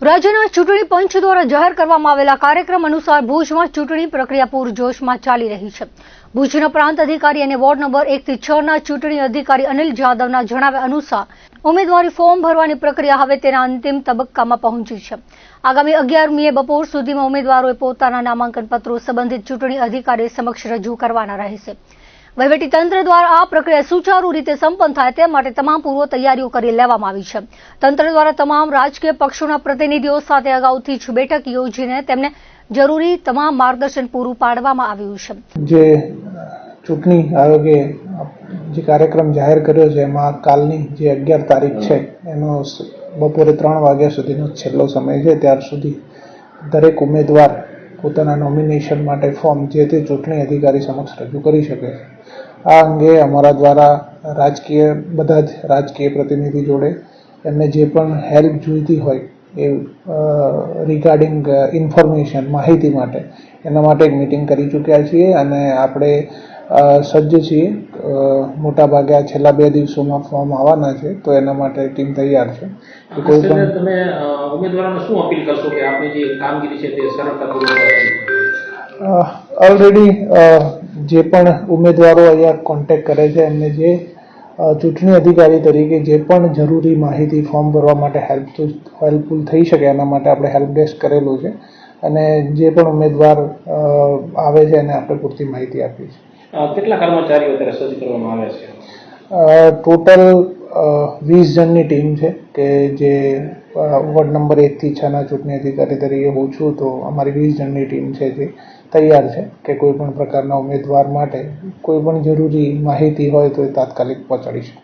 રાજ્યના ચૂંટણી પંચ દ્વારા જાહેર કરવામાં આવેલા કાર્યક્રમ અનુસાર ભુજમાં ચૂંટણી પ્રક્રિયા પૂરજોશમાં ચાલી રહી છે. ભુજના પ્રાંત અધિકારી અને વોર્ડ નંબર 1 થી 6 ના ચૂંટણી અધિકારી અનિલ જાદવના જણાવ્યા અનુસાર ઉમેદવારી ફોર્મ ભરવાની પ્રક્રિયા હવે તેના અંતિમ તબક્કામાં પહોંચી છે. આગામી 11મીએ બપોર સુધીમાં ઉમેદવારોએ પોતાના નામાંકન પત્રો સંબંધિત ચૂંટણી અધિકારી સમક્ષ રજૂ કરવાના રહેશે. વહીવટીતંત્ર દ્વારા આ પ્રક્રિયા સુચારુ રીતે સંપન્ન થાય તે માટે તમામ પૂર્વ તૈયારીઓ કરી લેવામાં આવી છે. તંત્ર દ્વારા તમામ રાજકીય પક્ષોના પ્રતિનિધિઓ સાથે અગાઉથી જ બેઠક યોજીને તેમને જરૂરી તમામ માર્ગદર્શન પૂરું પાડવામાં આવ્યું છે. જે ચૂંટણી આયોગે જે કાર્યક્રમ જાહેર કર્યો છે એમાં કાલની જે 11 તારીખ છે એનો બપોરે 3 વાગ્યા સુધીનો છેલ્લો સમય છે. ત્યાર સુધી દરેક ઉમેદવાર પોતાના નોમિનેશન માટે ફોર્મ જે તે ચૂંટણી અધિકારી સમક્ષ રજૂ કરી શકે છે. આ અંગે અમારા દ્વારા બધા જ રાજકીય પ્રતિનિધિ જોડે એમને જે પણ હેલ્પ જોઈતી હોય એ રિગાર્ડિંગ ઇન્ફોર્મેશન માહિતી માટે એના માટે એક મિટિંગ કરી ચૂક્યા છીએ અને આપણે સજ્જ છીએ. મોટાભાગે આ છેલ્લા 2 દિવસોમાં ફોર્મ આવવાના છે તો એના માટે ટીમ તૈયાર છે. કોઈ પણ તમે ઉમેદવારોને શું અપીલ કરશો કે આપની જે કામગીરી છે તે સરળતાપૂર્વક ઓલરેડી જે પણ ઉમેદવારો અહીંયા કોન્ટેક્ટ કરે છે એમને જે ચૂંટણી અધિકારી તરીકે જે પણ જરૂરી માહિતી ફોર્મ ભરવા માટે હેલ્પફુલ થઈ શકે એના માટે આપણે હેલ્પ ડેસ્ક કરેલું છે અને જે પણ ઉમેદવાર આવે છે એને આપણે પૂરતી માહિતી આપી છે. કેટલા કર્મચારીઓ અત્યારે સજ્જ કરવામાં આવે છે? ટોટલ 20 જણની ટીમ છે કે જે વોર્ડ નંબર 1 થી 6 ના ચૂંટણી અધિકારી તરીકે હું છું તો અમારી 20 જણની ટીમ છે જે તૈયાર છે કે કોઈ પણ પ્રકારના ઉમેદવાર માટે કોઈ પણ જરૂરી માહિતી હોય તો એ તાત્કાલિક પહોંચાડી શકે.